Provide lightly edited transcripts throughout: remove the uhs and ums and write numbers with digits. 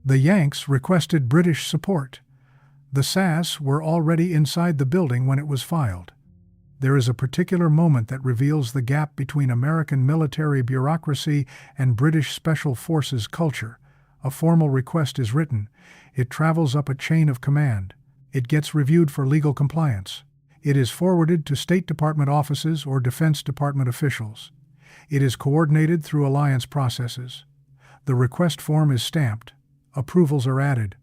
The Yanks requested British support. The SAS were already inside the building when it was filed. There is a particular moment that reveals the gap between American military bureaucracy and British Special Forces culture. A formal request is written. It travels up a chain of command. It gets reviewed for legal compliance. It is forwarded to State Department offices or Defense Department officials. It is coordinated through alliance processes. The request form is stamped. Approvals are added.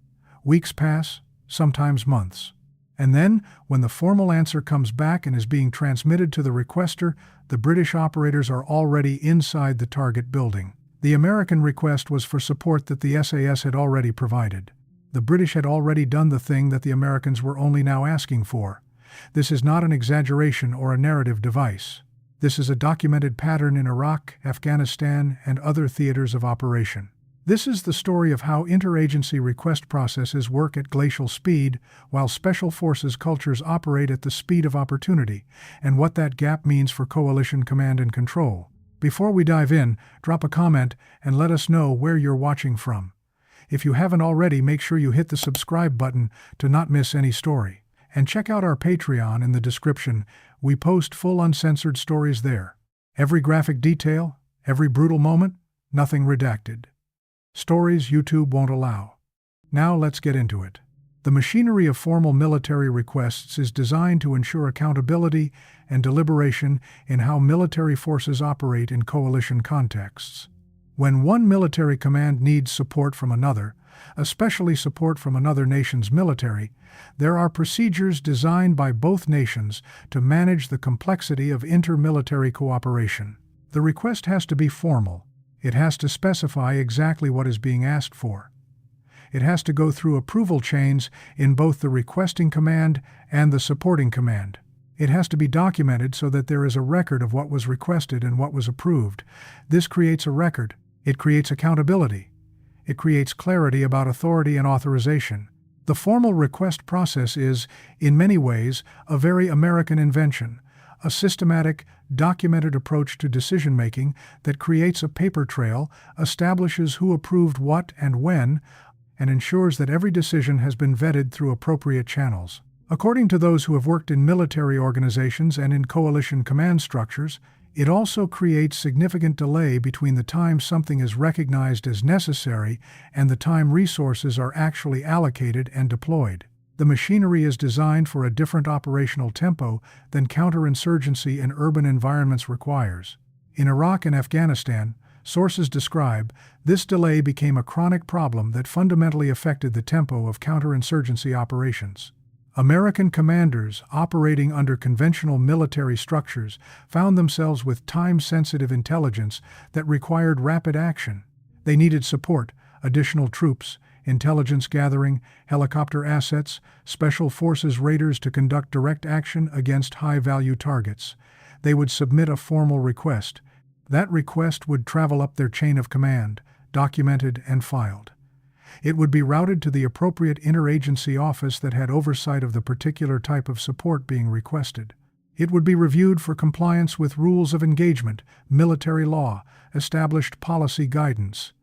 Weeks pass, sometimes months. And then, when the formal answer comes back and is being transmitted to the requester, the British operators are already inside the target building. The American request was for support that the SAS had already provided. The British had already done the thing that the Americans were only now asking for. This is not an exaggeration or a narrative device. This is a documented pattern in Iraq, Afghanistan, and other theaters of operation. This is the story of how interagency request processes work at glacial speed, while special forces cultures operate at the speed of opportunity, and what that gap means for coalition command and control. Before we dive in, drop a comment and let us know where you're watching from. If you haven't already, make sure you hit the subscribe button to not miss any story. And check out our Patreon in the description. We post full uncensored stories there. Every graphic detail, every brutal moment, nothing redacted. Stories YouTube won't allow. Now let's get into it. The machinery of formal military requests is designed to ensure accountability and deliberation in how military forces operate in coalition contexts. When one military command needs support from another, especially support from another nation's military, there are procedures designed by both nations to manage the complexity of inter-military cooperation. The request has to be formal. It has to specify exactly what is being asked for. It has to go through approval chains in both the requesting command and the supporting command. It has to be documented so that there is a record of what was requested and what was approved. This creates a record. It creates accountability. It creates clarity about authority and authorization. The formal request process is, in many ways, a very American invention, a systematic, documented approach to decision-making that creates a paper trail, establishes who approved what and when, and ensures that every decision has been vetted through appropriate channels. According to those who have worked in military organizations and in coalition command structures, it also creates significant delay between the time something is recognized as necessary and the time resources are actually allocated and deployed. The machinery is designed for a different operational tempo than counterinsurgency in urban environments requires. In Iraq and Afghanistan, sources describe, this delay became a chronic problem that fundamentally affected the tempo of counterinsurgency operations. American commanders operating under conventional military structures found themselves with time-sensitive intelligence that required rapid action. They needed support, additional troops, intelligence gathering, helicopter assets, special forces raiders to conduct direct action against high-value targets. They would submit a formal request. That request would travel up their chain of command, documented and filed. It would be routed to the appropriate interagency office that had oversight of the particular type of support being requested. It would be reviewed for compliance with rules of engagement, military law, established policy guidance.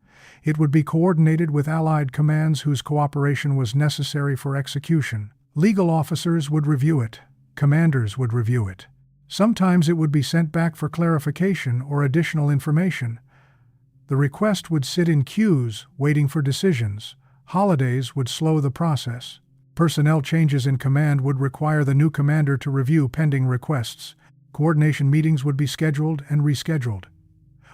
It would be coordinated with allied commands whose cooperation was necessary for execution. Legal officers would review it. Commanders would review it. Sometimes it would be sent back for clarification or additional information. The request would sit in queues, waiting for decisions. Holidays would slow the process. Personnel changes in command would require the new commander to review pending requests. Coordination meetings would be scheduled and rescheduled.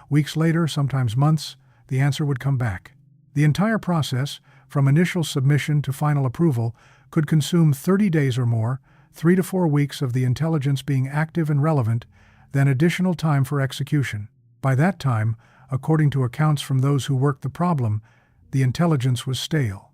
Weeks later, sometimes months, the answer would come back. The entire process, from initial submission to final approval, could consume 30 days or more, 3 to 4 weeks of the intelligence being active and relevant, then additional time for execution. By that time, according to accounts from those who worked the problem, the intelligence was stale.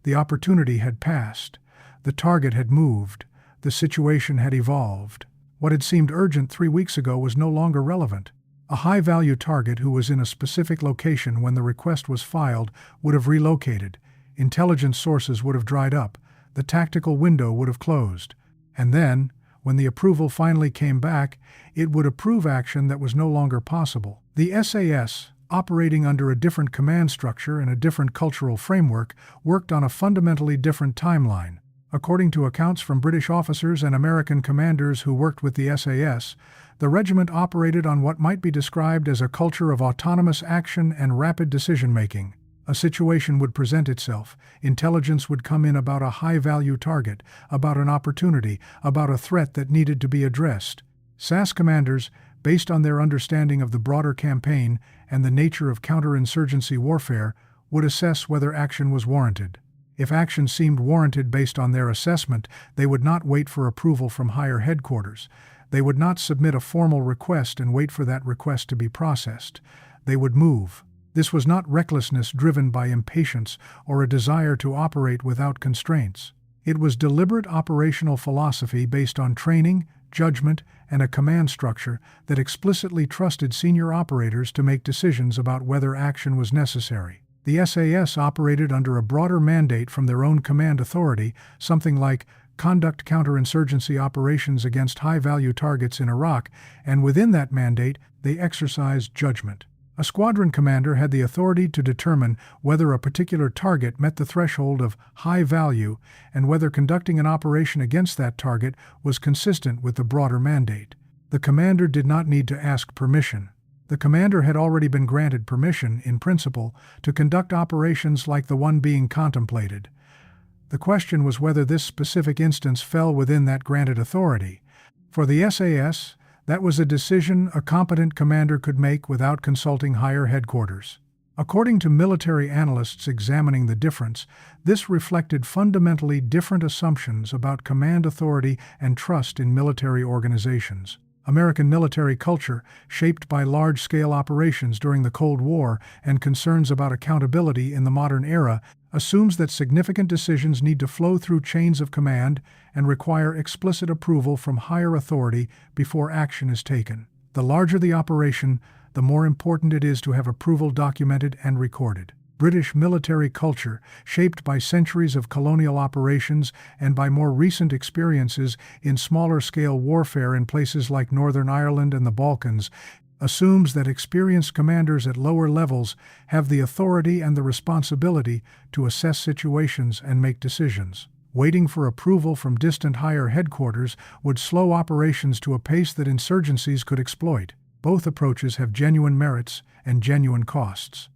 The opportunity had passed. The target had moved. The situation had evolved. What had seemed urgent 3 weeks ago was no longer relevant. A high-value target who was in a specific location when the request was filed would have relocated. Intelligence sources would have dried up. The tactical window would have closed. And then, when the approval finally came back, it would approve action that was no longer possible. The SAS, operating under a different command structure and a different cultural framework, worked on a fundamentally different timeline. According to accounts from British officers and American commanders who worked with the SAS, the regiment operated on what might be described as a culture of autonomous action and rapid decision-making. A situation would present itself, intelligence would come in about a high-value target, about an opportunity, about a threat that needed to be addressed. SAS commanders, based on their understanding of the broader campaign and the nature of counterinsurgency warfare, would assess whether action was warranted. If action seemed warranted based on their assessment, they would not wait for approval from higher headquarters. They would not submit a formal request and wait for that request to be processed. They would move. This was not recklessness driven by impatience or a desire to operate without constraints. It was deliberate operational philosophy based on training, judgment, and a command structure that explicitly trusted senior operators to make decisions about whether action was necessary. The SAS operated under a broader mandate from their own command authority, something like conduct counterinsurgency operations against high-value targets in Iraq, and within that mandate, they exercised judgment. A squadron commander had the authority to determine whether a particular target met the threshold of high value and whether conducting an operation against that target was consistent with the broader mandate. The commander did not need to ask permission. The commander had already been granted permission, in principle, to conduct operations like the one being contemplated. The question was whether this specific instance fell within that granted authority. For the SAS, that was a decision a competent commander could make without consulting higher headquarters. According to military analysts examining the difference, this reflected fundamentally different assumptions about command authority and trust in military organizations. American military culture, shaped by large-scale operations during the Cold War and concerns about accountability in the modern era, assumes that significant decisions need to flow through chains of command and require explicit approval from higher authority before action is taken. The larger the operation, the more important it is to have approval documented and recorded. British military culture, shaped by centuries of colonial operations and by more recent experiences in smaller-scale warfare in places like Northern Ireland and the Balkans, assumes that experienced commanders at lower levels have the authority and the responsibility to assess situations and make decisions. Waiting for approval from distant higher headquarters would slow operations to a pace that insurgencies could exploit. Both approaches have genuine merits and genuine costs.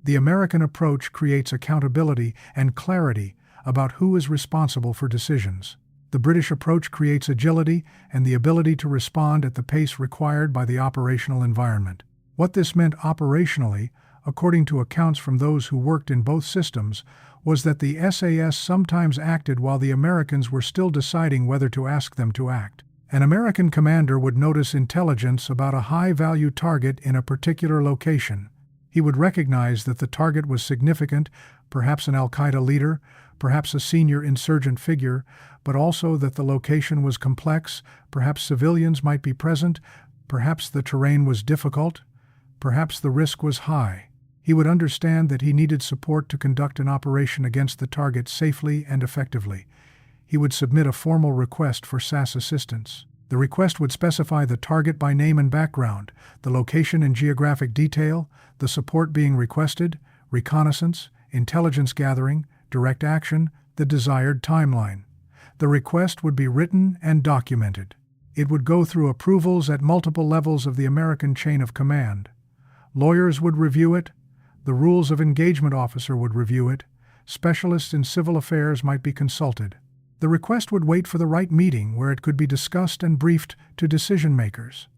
The American approach creates accountability and clarity about who is responsible for decisions. The British approach creates agility and the ability to respond at the pace required by the operational environment. What this meant operationally, according to accounts from those who worked in both systems, was that the SAS sometimes acted while the Americans were still deciding whether to ask them to act. An American commander would notice intelligence about a high-value target in a particular location. He would recognize that the target was significant, perhaps an al-Qaeda leader, perhaps a senior insurgent figure, but also that the location was complex, perhaps civilians might be present, perhaps the terrain was difficult, perhaps the risk was high. He would understand that he needed support to conduct an operation against the target safely and effectively. He would submit a formal request for SAS assistance. The request would specify the target by name and background, the location and geographic detail, the support being requested, reconnaissance, intelligence gathering, direct action, the desired timeline. The request would be written and documented. It would go through approvals at multiple levels of the American chain of command. Lawyers would review it, the rules of engagement officer would review it, specialists in civil affairs might be consulted. The request would wait for the right meeting where it could be discussed and briefed to decision-makers.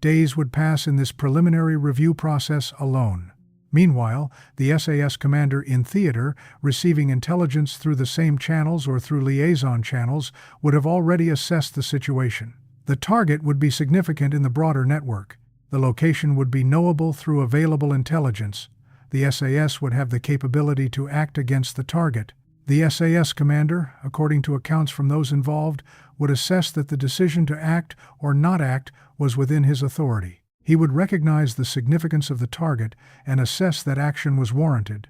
Days would pass in this preliminary review process alone. Meanwhile, the SAS commander in theater, receiving intelligence through the same channels or through liaison channels, would have already assessed the situation. The target would be significant in the broader network. The location would be knowable through available intelligence. The SAS would have the capability to act against the target. The SAS commander, according to accounts from those involved, would assess that the decision to act or not act was within his authority. He would recognize the significance of the target and assess that action was warranted.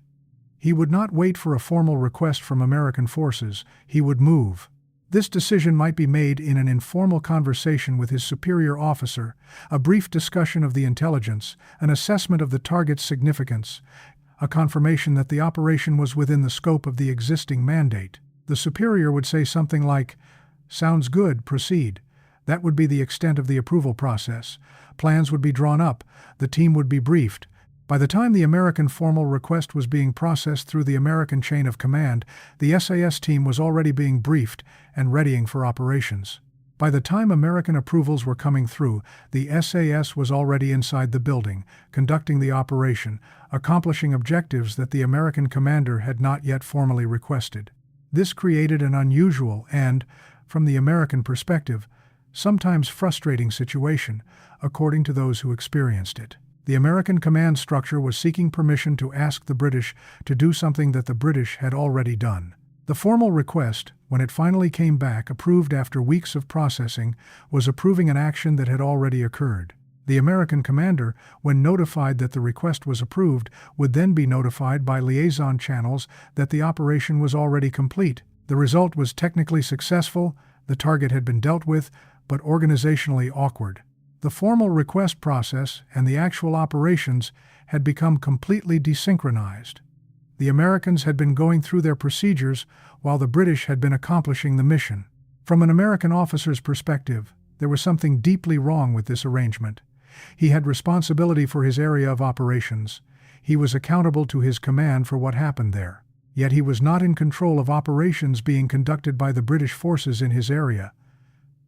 He would not wait for a formal request from American forces. He would move. This decision might be made in an informal conversation with his superior officer, a brief discussion of the intelligence, an assessment of the target's significance, a confirmation that the operation was within the scope of the existing mandate. The superior would say something like, "Sounds good, proceed." That would be the extent of the approval process. Plans would be drawn up, the team would be briefed. By the time the American formal request was being processed through the American chain of command, the SAS team was already being briefed and readying for operations. By the time American approvals were coming through, the SAS was already inside the building, conducting the operation, accomplishing objectives that the American commander had not yet formally requested. This created an unusual and, from the American perspective, sometimes frustrating situation, according to those who experienced it. The American command structure was seeking permission to ask the British to do something that the British had already done. The formal request, when it finally came back approved after weeks of processing, was approving an action that had already occurred. The American commander, when notified that the request was approved, would then be notified by liaison channels that the operation was already complete. The result was technically successful, the target had been dealt with, but organizationally awkward. The formal request process and the actual operations had become completely desynchronized. The Americans had been going through their procedures while the British had been accomplishing the mission. From an American officer's perspective, there was something deeply wrong with this arrangement. He had responsibility for his area of operations. He was accountable to his command for what happened there. Yet he was not in control of operations being conducted by the British forces in his area.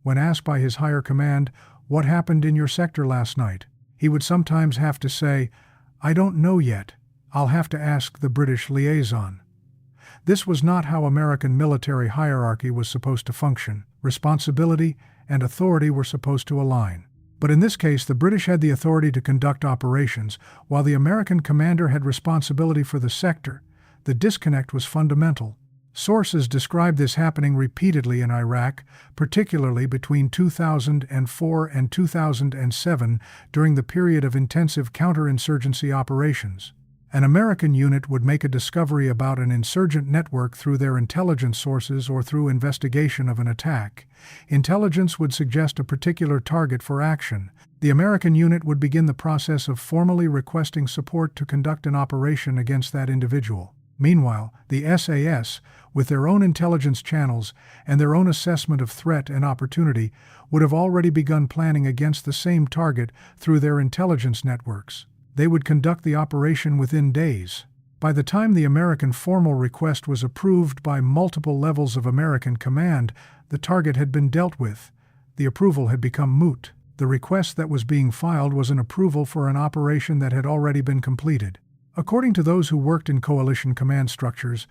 When asked by his higher command, "What happened in your sector last night?" he would sometimes have to say, "I don't know yet. I'll have to ask the British liaison." This was not how American military hierarchy was supposed to function. Responsibility and authority were supposed to align. But in this case, the British had the authority to conduct operations, while the American commander had responsibility for the sector. The disconnect was fundamental. Sources describe this happening repeatedly in Iraq, particularly between 2004 and 2007 during the period of intensive counterinsurgency operations. An American unit would make a discovery about an insurgent network through their intelligence sources or through investigation of an attack. Intelligence would suggest a particular target for action. The American unit would begin the process of formally requesting support to conduct an operation against that individual. Meanwhile, the SAS, with their own intelligence channels and their own assessment of threat and opportunity, would have already begun planning against the same target through their intelligence networks. They would conduct the operation within days. By the time the American formal request was approved by multiple levels of American command, the target had been dealt with. The approval had become moot. The request that was being filed was an approval for an operation that had already been completed. According to those who worked in coalition command structures,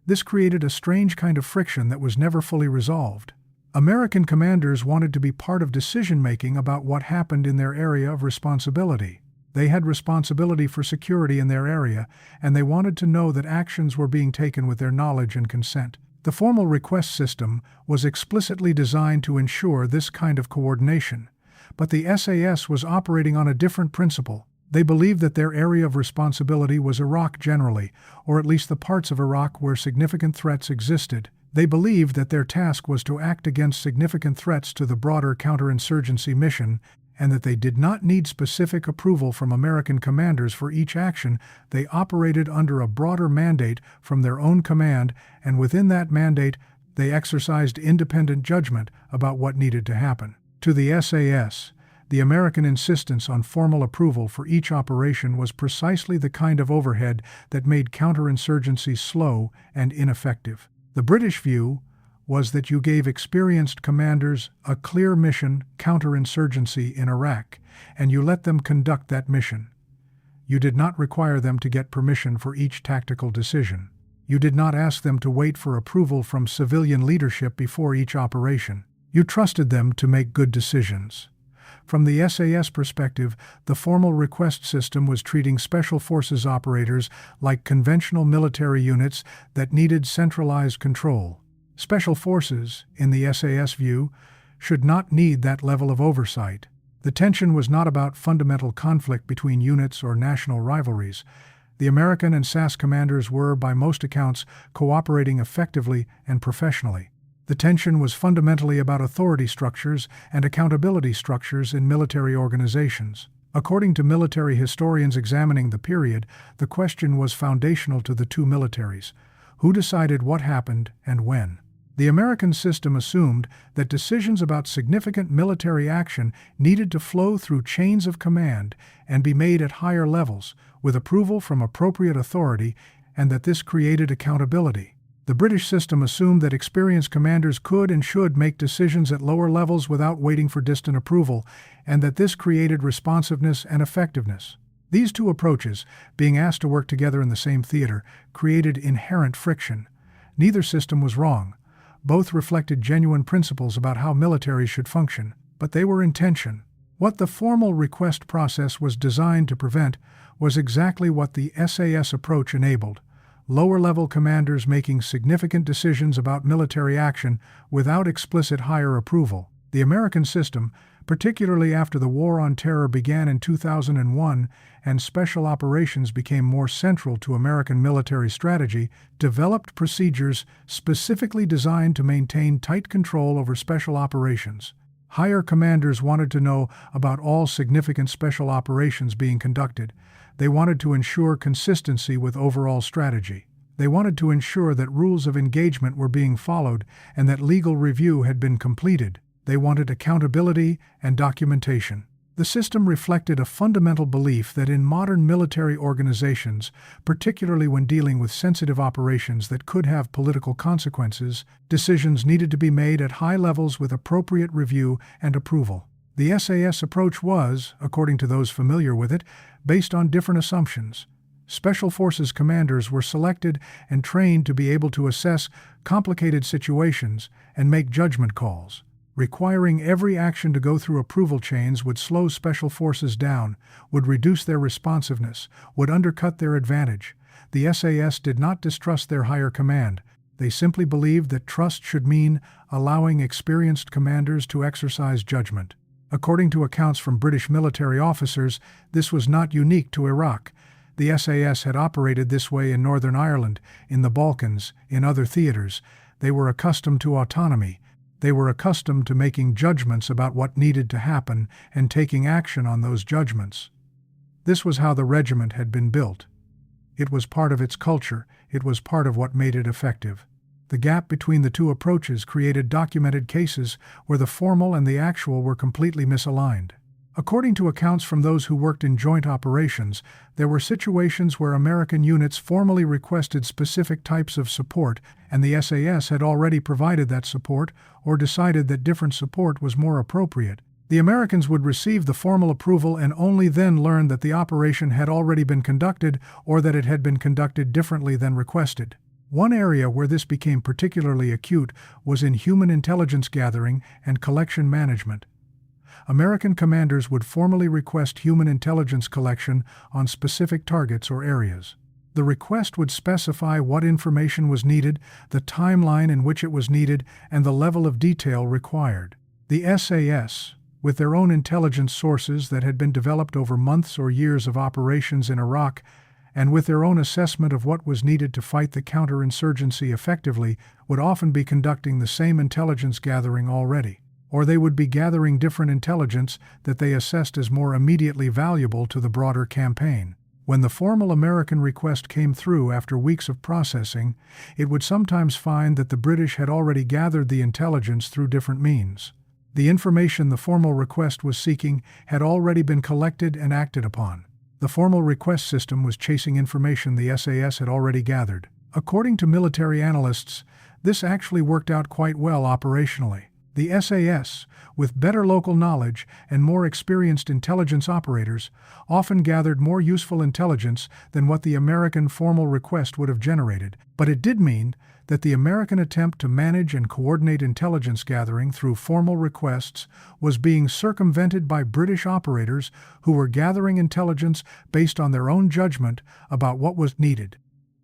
this created a strange kind of friction that was never fully resolved. American commanders wanted to be part of decision-making about what happened in their area of responsibility. They had responsibility for security in their area, and they wanted to know that actions were being taken with their knowledge and consent. The formal request system was explicitly designed to ensure this kind of coordination, but the SAS was operating on a different principle. They believed that their area of responsibility was Iraq generally, or at least the parts of Iraq where significant threats existed. They believed that their task was to act against significant threats to the broader counterinsurgency mission, and that they did not need specific approval from American commanders for each action. They operated under a broader mandate from their own command, and within that mandate, they exercised independent judgment about what needed to happen. To the SAS, the American insistence on formal approval for each operation was precisely the kind of overhead that made counterinsurgency slow and ineffective. The British view was that you gave experienced commanders a clear mission, counterinsurgency in Iraq, and you let them conduct that mission. You did not require them to get permission for each tactical decision. You did not ask them to wait for approval from civilian leadership before each operation. You trusted them to make good decisions. From the SAS perspective, the formal request system was treating special forces operators like conventional military units that needed centralized control. Special forces, in the SAS view, should not need that level of oversight. The tension was not about fundamental conflict between units or national rivalries. The American and SAS commanders were, by most accounts, cooperating effectively and professionally. The tension was fundamentally about authority structures and accountability structures in military organizations. According to military historians examining the period, the question was foundational to the two militaries: who decided what happened and when? The American system assumed that decisions about significant military action needed to flow through chains of command and be made at higher levels, with approval from appropriate authority, and that this created accountability. The British system assumed that experienced commanders could and should make decisions at lower levels without waiting for distant approval, and that this created responsiveness and effectiveness. These two approaches, being asked to work together in the same theater, created inherent friction. Neither system was wrong. Both reflected genuine principles about how militaries should function, but they were in tension. What the formal request process was designed to prevent was exactly what the SAS approach enabled: lower-level commanders making significant decisions about military action without explicit higher approval. The American system, particularly after the War on Terror began in 2001 and special operations became more central to American military strategy, developed procedures specifically designed to maintain tight control over special operations. Higher commanders wanted to know about all significant special operations being conducted. They wanted to ensure consistency with overall strategy. They wanted to ensure that rules of engagement were being followed and that legal review had been completed. They wanted accountability and documentation. The system reflected a fundamental belief that in modern military organizations, particularly when dealing with sensitive operations that could have political consequences, decisions needed to be made at high levels with appropriate review and approval. The SAS approach was, according to those familiar with it, based on different assumptions. Special Forces commanders were selected and trained to be able to assess complicated situations and make judgment calls. Requiring every action to go through approval chains would slow Special Forces down, would reduce their responsiveness, would undercut their advantage. The SAS did not distrust their higher command. They simply believed that trust should mean allowing experienced commanders to exercise judgment. According to accounts from British military officers, this was not unique to Iraq. The SAS had operated this way in Northern Ireland, in the Balkans, in other theaters. They were accustomed to autonomy. They were accustomed to making judgments about what needed to happen and taking action on those judgments. This was how the regiment had been built. It was part of its culture. It was part of what made it effective. The gap between the two approaches created documented cases where the formal and the actual were completely misaligned. According to accounts from those who worked in joint operations, there were situations where American units formally requested specific types of support, and the SAS had already provided that support or decided that different support was more appropriate. The Americans would receive the formal approval and only then learn that the operation had already been conducted or that it had been conducted differently than requested. One area where this became particularly acute was in human intelligence gathering and collection management. American commanders would formally request human intelligence collection on specific targets or areas. The request would specify what information was needed, the timeline in which it was needed, and the level of detail required. The SAS, with their own intelligence sources that had been developed over months or years of operations in Iraq, and with their own assessment of what was needed to fight the counterinsurgency effectively, would often be conducting the same intelligence gathering already. Or they would be gathering different intelligence that they assessed as more immediately valuable to the broader campaign. When the formal American request came through after weeks of processing, it would sometimes find that the British had already gathered the intelligence through different means. The information the formal request was seeking had already been collected and acted upon. The formal request system was chasing information the SAS had already gathered. According to military analysts, this actually worked out quite well operationally. The SAS, with better local knowledge and more experienced intelligence operators, often gathered more useful intelligence than what the American formal request would have generated, but it did mean that the American attempt to manage and coordinate intelligence gathering through formal requests was being circumvented by British operators who were gathering intelligence based on their own judgment about what was needed.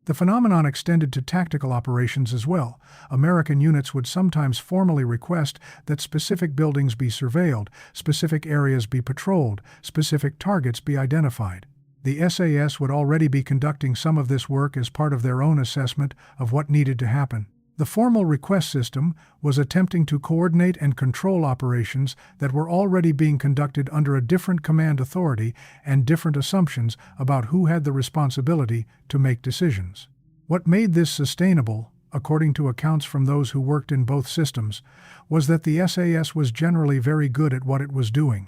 The phenomenon extended to tactical operations as well. American units would sometimes formally request that specific buildings be surveilled, specific areas be patrolled, specific targets be identified. The SAS would already be conducting some of this work as part of their own assessment of what needed to happen. The formal request system was attempting to coordinate and control operations that were already being conducted under a different command authority and different assumptions about who had the responsibility to make decisions. What made this sustainable, according to accounts from those who worked in both systems, was that the SAS was generally very good at what it was doing.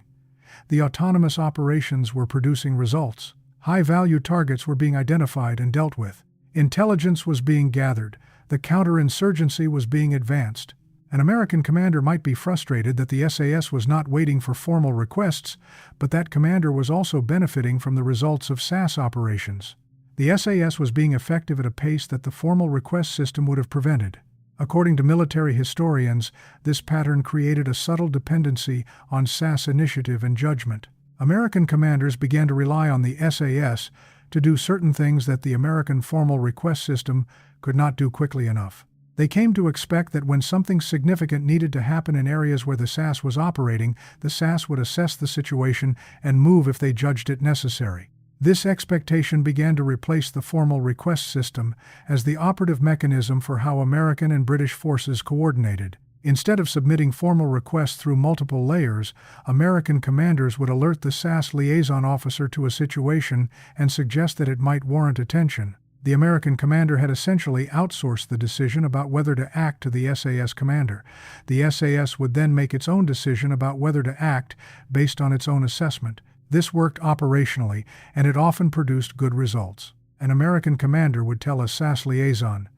The autonomous operations were producing results. High-value targets were being identified and dealt with. Intelligence was being gathered. The counterinsurgency was being advanced. An American commander might be frustrated that the SAS was not waiting for formal requests, but that commander was also benefiting from the results of SAS operations. The SAS was being effective at a pace that the formal request system would have prevented. According to military historians, this pattern created a subtle dependency on SAS initiative and judgment. American commanders began to rely on the SAS to do certain things that the American formal request system could not do quickly enough. They came to expect that when something significant needed to happen in areas where the SAS was operating, the SAS would assess the situation and move if they judged it necessary. This expectation began to replace the formal request system as the operative mechanism for how American and British forces coordinated. Instead of submitting formal requests through multiple layers, American commanders would alert the SAS liaison officer to a situation and suggest that it might warrant attention. The American commander had essentially outsourced the decision about whether to act to the SAS commander. The SAS would then make its own decision about whether to act based on its own assessment. This worked operationally, and it often produced good results. An American commander would tell a SAS liaison,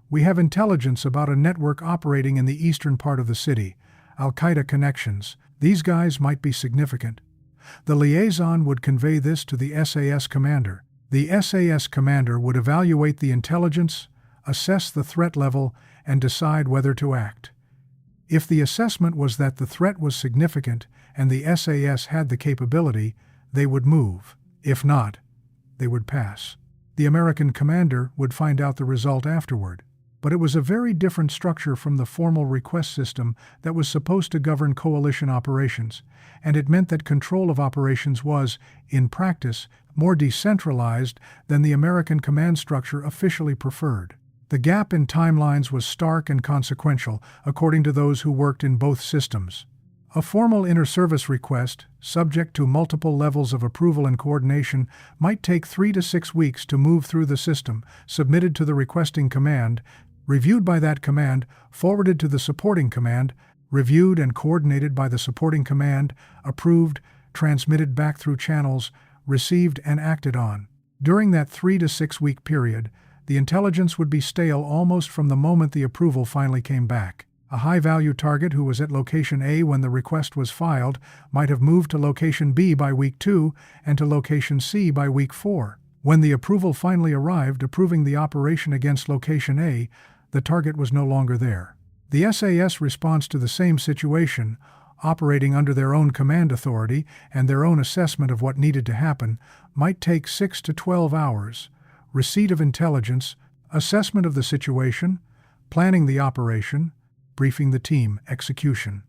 "We have intelligence about a network operating in the eastern part of the city. Al-Qaeda connections. These guys might be significant." The liaison would convey this to the SAS commander. The SAS commander would evaluate the intelligence, assess the threat level, and decide whether to act. If the assessment was that the threat was significant and the SAS had the capability, they would move. If not, they would pass. The American commander would find out the result afterward. But it was a very different structure from the formal request system that was supposed to govern coalition operations, and it meant that control of operations was, in practice, more decentralized than the American command structure officially preferred. The gap in timelines was stark and consequential, according to those who worked in both systems. A formal inter-service request, subject to multiple levels of approval and coordination, might take 3 to 6 weeks to move through the system, submitted to the requesting command, reviewed by that command, forwarded to the supporting command, reviewed and coordinated by the supporting command, approved, transmitted back through channels, received and acted on. During that 3 to 6 week period, the intelligence would be stale almost from the moment the approval finally came back. A high-value target who was at location A when the request was filed might have moved to location B by week 2 and to location C by week 4. When the approval finally arrived approving the operation against location A, the target was no longer there. The SAS response to the same situation, operating under their own command authority and their own assessment of what needed to happen, might take 6 to 12 hours. Receipt of intelligence, assessment of the situation, planning the operation, briefing the team, execution.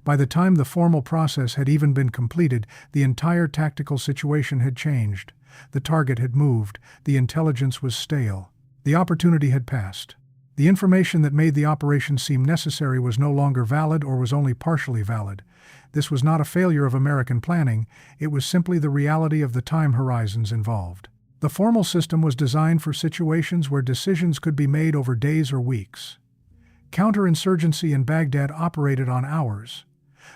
By the time the formal process had even been completed, the entire tactical situation had changed. The target had moved. The intelligence was stale. The opportunity had passed. The information that made the operation seem necessary was no longer valid or was only partially valid. This was not a failure of American planning. It was simply the reality of the time horizons involved. The formal system was designed for situations where decisions could be made over days or weeks. Counterinsurgency in Baghdad operated on hours.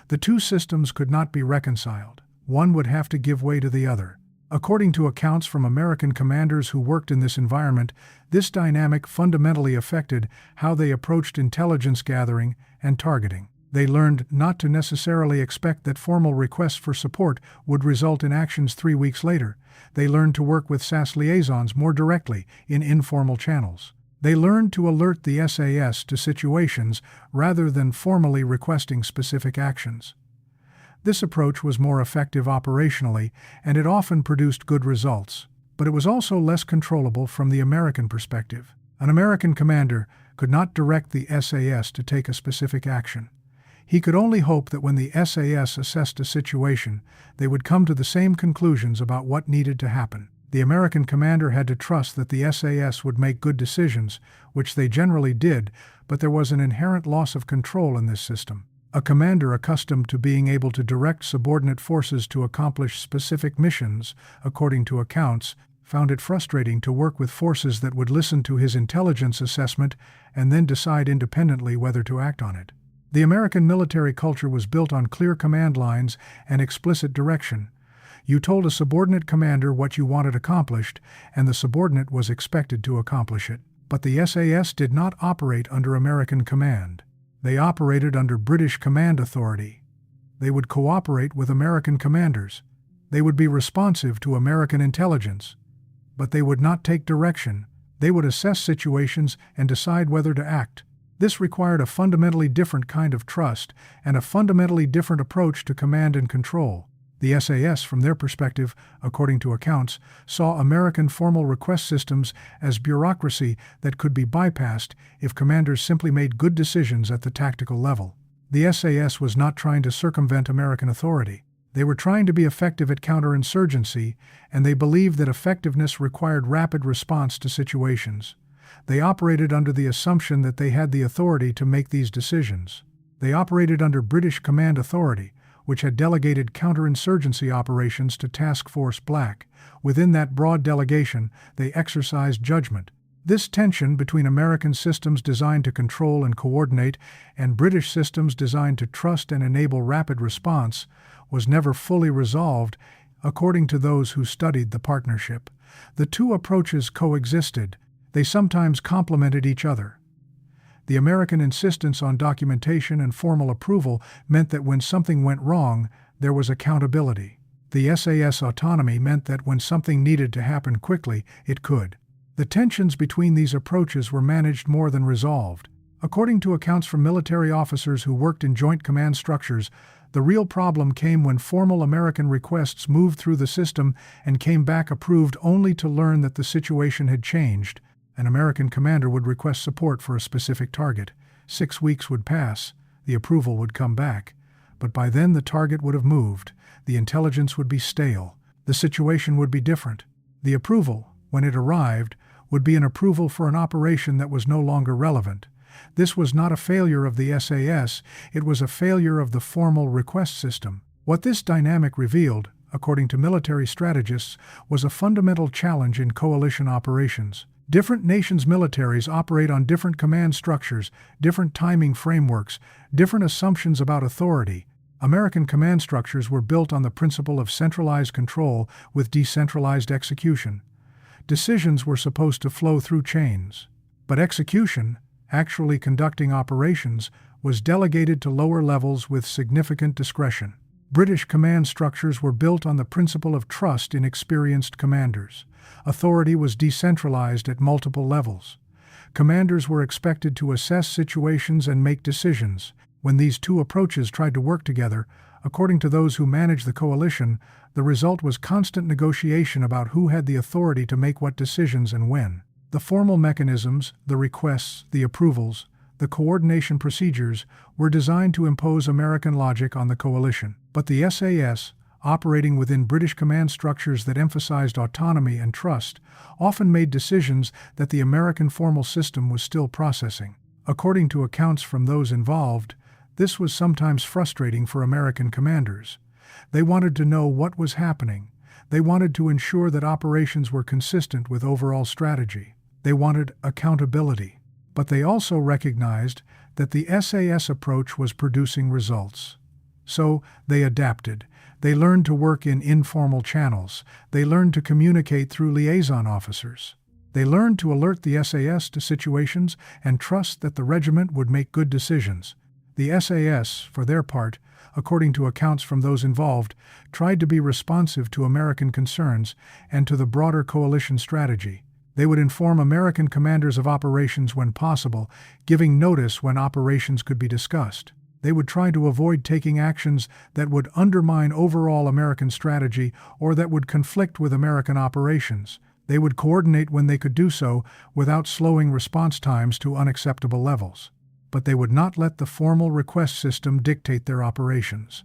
The two systems could not be reconciled. One would have to give way to the other. According to accounts from American commanders who worked in this environment, this dynamic fundamentally affected how they approached intelligence gathering and targeting. They learned not to necessarily expect that formal requests for support would result in actions 3 weeks later. They learned to work with SAS liaisons more directly in informal channels. They learned to alert the SAS to situations rather than formally requesting specific actions. This approach was more effective operationally, and it often produced good results, but it was also less controllable from the American perspective. An American commander could not direct the SAS to take a specific action. He could only hope that when the SAS assessed a situation, they would come to the same conclusions about what needed to happen. The American commander had to trust that the SAS would make good decisions, which they generally did, but there was an inherent loss of control in this system. A commander accustomed to being able to direct subordinate forces to accomplish specific missions, according to accounts, found it frustrating to work with forces that would listen to his intelligence assessment and then decide independently whether to act on it. The American military culture was built on clear command lines and explicit direction. You told a subordinate commander what you wanted accomplished, and the subordinate was expected to accomplish it. But the SAS did not operate under American command. They operated under British command authority. They would cooperate with American commanders. They would be responsive to American intelligence. But they would not take direction. They would assess situations and decide whether to act. This required a fundamentally different kind of trust and a fundamentally different approach to command and control. The SAS, from their perspective, according to accounts, saw American formal request systems as bureaucracy that could be bypassed if commanders simply made good decisions at the tactical level. The SAS was not trying to circumvent American authority. They were trying to be effective at counterinsurgency, and they believed that effectiveness required rapid response to situations. They operated under the assumption that they had the authority to make these decisions. They operated under British command authority, which had delegated counterinsurgency operations to Task Force Black. Within that broad delegation, they exercised judgment. This tension between American systems designed to control and coordinate and British systems designed to trust and enable rapid response was never fully resolved, according to those who studied the partnership. The two approaches coexisted. They sometimes complemented each other. The American insistence on documentation and formal approval meant that when something went wrong, there was accountability. The SAS autonomy meant that when something needed to happen quickly, it could. The tensions between these approaches were managed more than resolved. According to accounts from military officers who worked in joint command structures, the real problem came when formal American requests moved through the system and came back approved only to learn that the situation had changed. An American commander would request support for a specific target. 6 weeks would pass, the approval would come back, but by then the target would have moved, the intelligence would be stale, the situation would be different. The approval, when it arrived, would be an approval for an operation that was no longer relevant. This was not a failure of the SAS, it was a failure of the formal request system. What this dynamic revealed, according to military strategists, was a fundamental challenge in coalition operations. Different nations' militaries operate on different command structures, different timing frameworks, different assumptions about authority. American command structures were built on the principle of centralized control with decentralized execution. Decisions were supposed to flow through chains. But execution, actually conducting operations, was delegated to lower levels with significant discretion. British command structures were built on the principle of trust in experienced commanders. Authority was decentralized at multiple levels. Commanders were expected to assess situations and make decisions. When these two approaches tried to work together, according to those who managed the coalition, the result was constant negotiation about who had the authority to make what decisions and when. The formal mechanisms, the requests, the approvals, the coordination procedures were designed to impose American logic on the coalition. But the SAS, operating within British command structures that emphasized autonomy and trust, often made decisions that the American formal system was still processing. According to accounts from those involved, this was sometimes frustrating for American commanders. They wanted to know what was happening. They wanted to ensure that operations were consistent with overall strategy. They wanted accountability. But they also recognized that the SAS approach was producing results. So they adapted. They learned to work in informal channels. They learned to communicate through liaison officers. They learned to alert the SAS to situations and trust that the regiment would make good decisions. The SAS, for their part, according to accounts from those involved, tried to be responsive to American concerns and to the broader coalition strategy. They would inform American commanders of operations when possible, giving notice when operations could be discussed. They would try to avoid taking actions that would undermine overall American strategy or that would conflict with American operations. They would coordinate when they could do so without slowing response times to unacceptable levels. But they would not let the formal request system dictate their operations.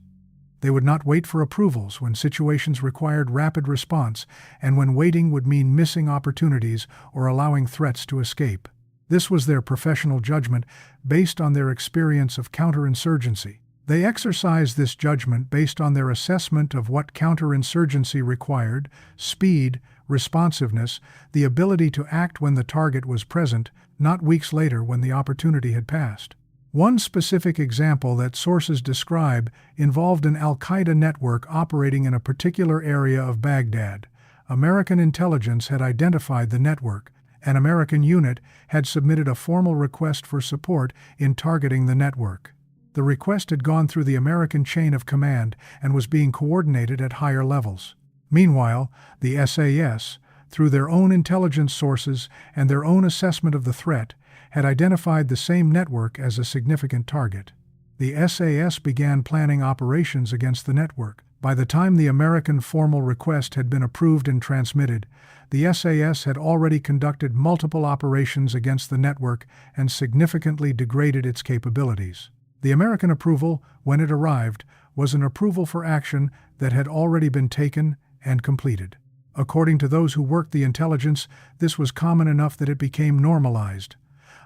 They would not wait for approvals when situations required rapid response and when waiting would mean missing opportunities or allowing threats to escape. This was their professional judgment based on their experience of counterinsurgency. They exercised this judgment based on their assessment of what counterinsurgency required: speed, responsiveness, the ability to act when the target was present, not weeks later when the opportunity had passed. One specific example that sources describe involved an al-Qaeda network operating in a particular area of Baghdad. American intelligence had identified the network. An American unit had submitted a formal request for support in targeting the network. The request had gone through the American chain of command and was being coordinated at higher levels. Meanwhile, the SAS, through their own intelligence sources and their own assessment of the threat, had identified the same network as a significant target. The SAS began planning operations against the network. By the time the American formal request had been approved and transmitted, the SAS had already conducted multiple operations against the network and significantly degraded its capabilities. The American approval, when it arrived, was an approval for action that had already been taken and completed. According to those who worked the intelligence, this was common enough that it became normalized.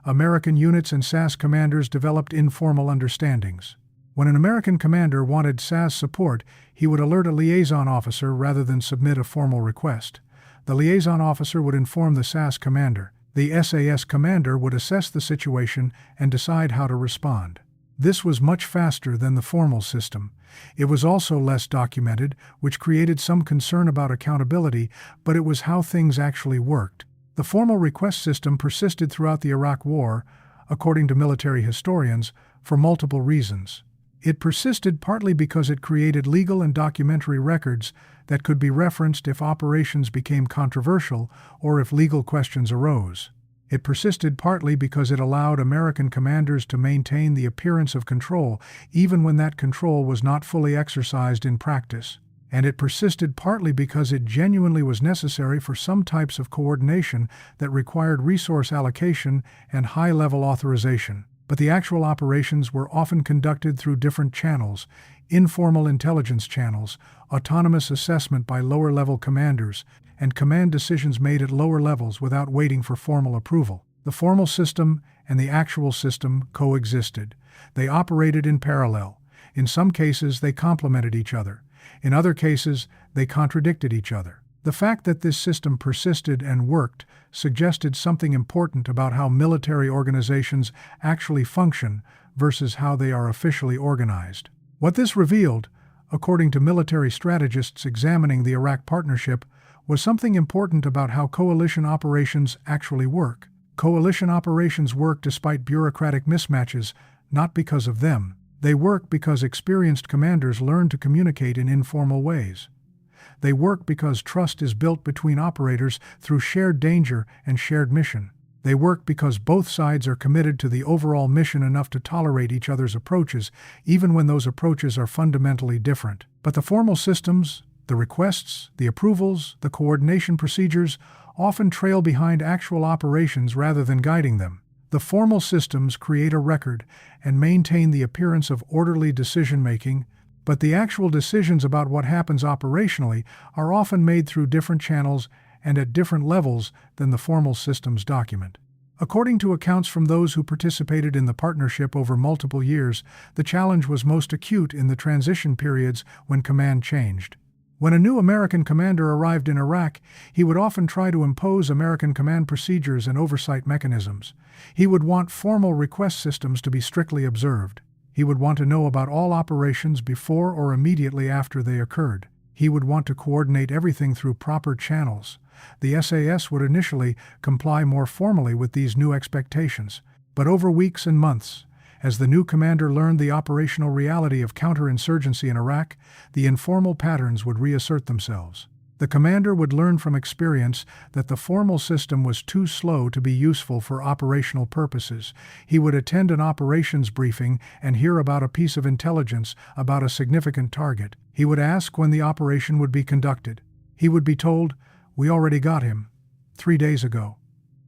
American units and SAS commanders developed informal understandings. When an American commander wanted SAS support, he would alert a liaison officer rather than submit a formal request. The liaison officer would inform the SAS commander. The SAS commander would assess the situation and decide how to respond. This was much faster than the formal system. It was also less documented, which created some concern about accountability, but it was how things actually worked. The formal request system persisted throughout the Iraq War, according to military historians, for multiple reasons. It persisted partly because it created legal and documentary records that could be referenced if operations became controversial or if legal questions arose. It persisted partly because it allowed American commanders to maintain the appearance of control, even when that control was not fully exercised in practice. And it persisted partly because it genuinely was necessary for some types of coordination that required resource allocation and high-level authorization. But the actual operations were often conducted through different channels: informal intelligence channels, autonomous assessment by lower-level commanders, and command decisions made at lower levels without waiting for formal approval. The formal system and the actual system coexisted. They operated in parallel. In some cases, they complemented each other. In other cases, they contradicted each other. The fact that this system persisted and worked suggested something important about how military organizations actually function versus how they are officially organized. What this revealed, according to military strategists examining the Iraq Partnership, was something important about how coalition operations actually work. Coalition operations work despite bureaucratic mismatches, not because of them. They work because experienced commanders learn to communicate in informal ways. They work because trust is built between operators through shared danger and shared mission. They work because both sides are committed to the overall mission enough to tolerate each other's approaches, even when those approaches are fundamentally different. But the formal systems, the requests, the approvals, the coordination procedures, often trail behind actual operations rather than guiding them. The formal systems create a record and maintain the appearance of orderly decision-making, but the actual decisions about what happens operationally are often made through different channels and at different levels than the formal systems document. According to accounts from those who participated in the partnership over multiple years, the challenge was most acute in the transition periods when command changed. When a new American commander arrived in Iraq, he would often try to impose American command procedures and oversight mechanisms. He would want formal request systems to be strictly observed. He would want to know about all operations before or immediately after they occurred. He would want to coordinate everything through proper channels. The SAS would initially comply more formally with these new expectations, but over weeks and months, as the new commander learned the operational reality of counterinsurgency in Iraq, the informal patterns would reassert themselves. The commander would learn from experience that the formal system was too slow to be useful for operational purposes. He would attend an operations briefing and hear about a piece of intelligence about a significant target. He would ask when the operation would be conducted. He would be told, "We already got him 3 days ago."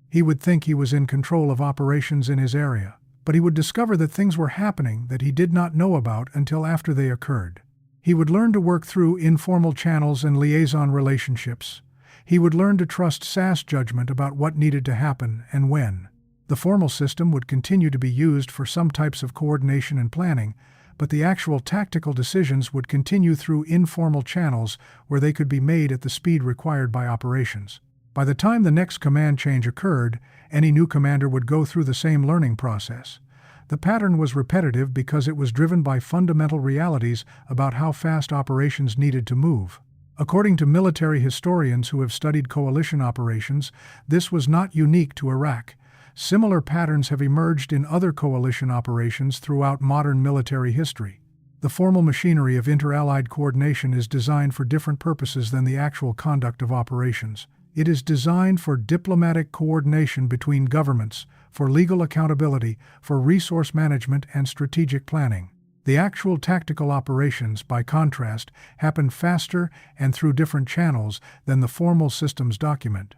He would think he was in control of operations in his area, but he would discover that things were happening that he did not know about until after they occurred. He would learn to work through informal channels and liaison relationships. He would learn to trust SAS judgment about what needed to happen and when. The formal system would continue to be used for some types of coordination and planning, but the actual tactical decisions would continue through informal channels where they could be made at the speed required by operations. By the time the next command change occurred, any new commander would go through the same learning process. The pattern was repetitive because it was driven by fundamental realities about how fast operations needed to move. According to military historians who have studied coalition operations, this was not unique to Iraq. Similar patterns have emerged in other coalition operations throughout modern military history. The formal machinery of inter-allied coordination is designed for different purposes than the actual conduct of operations. It is designed for diplomatic coordination between governments, for legal accountability, for resource management and strategic planning. The actual tactical operations, by contrast, happen faster and through different channels than the formal systems document.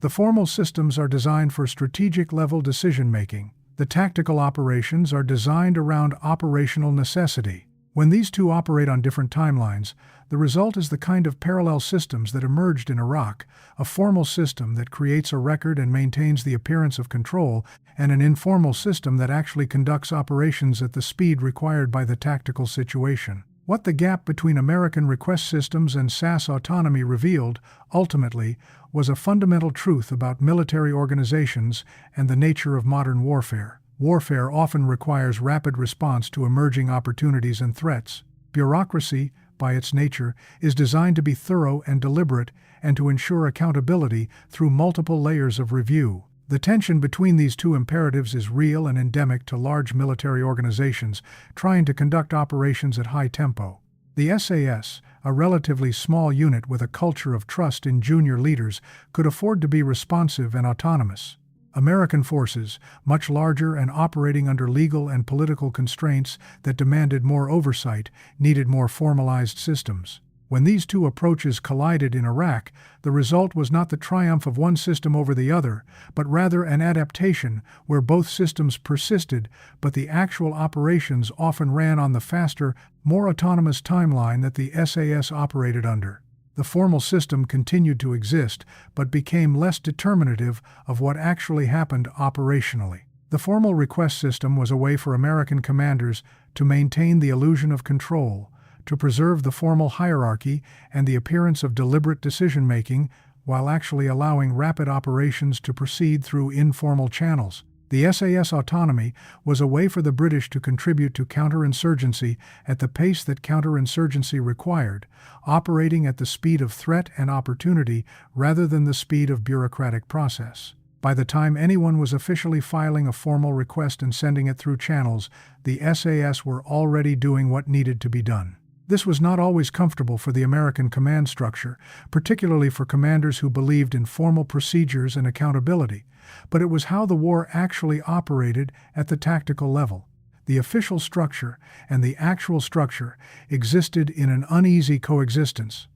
The formal systems are designed for strategic-level decision-making. The tactical operations are designed around operational necessity. When these two operate on different timelines, the result is the kind of parallel systems that emerged in Iraq, a formal system that creates a record and maintains the appearance of control, and an informal system that actually conducts operations at the speed required by the tactical situation. What the gap between American request systems and SAS autonomy revealed, ultimately, was a fundamental truth about military organizations and the nature of modern warfare. Warfare often requires rapid response to emerging opportunities and threats. Bureaucracy, by its nature, is designed to be thorough and deliberate and to ensure accountability through multiple layers of review. The tension between these two imperatives is real and endemic to large military organizations trying to conduct operations at high tempo. The SAS, a relatively small unit with a culture of trust in junior leaders, could afford to be responsive and autonomous. American forces, much larger and operating under legal and political constraints that demanded more oversight, needed more formalized systems. When these two approaches collided in Iraq, the result was not the triumph of one system over the other, but rather an adaptation where both systems persisted, but the actual operations often ran on the faster, more autonomous timeline that the SAS operated under. The formal system continued to exist, but became less determinative of what actually happened operationally. The formal request system was a way for American commanders to maintain the illusion of control, to preserve the formal hierarchy and the appearance of deliberate decision-making, while actually allowing rapid operations to proceed through informal channels. The SAS autonomy was a way for the British to contribute to counterinsurgency at the pace that counterinsurgency required, operating at the speed of threat and opportunity rather than the speed of bureaucratic process. By the time anyone was officially filing a formal request and sending it through channels, the SAS were already doing what needed to be done. This was not always comfortable for the American command structure, particularly for commanders who believed in formal procedures and accountability, but it was how the war actually operated at the tactical level. The official structure and the actual structure existed in an uneasy coexistence.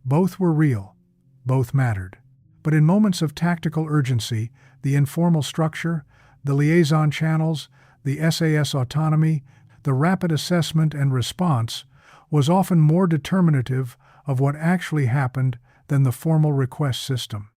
Both were real, both mattered. But in moments of tactical urgency, the informal structure, the liaison channels, the SAS autonomy, the rapid assessment and response was often more determinative of what actually happened than the formal request system.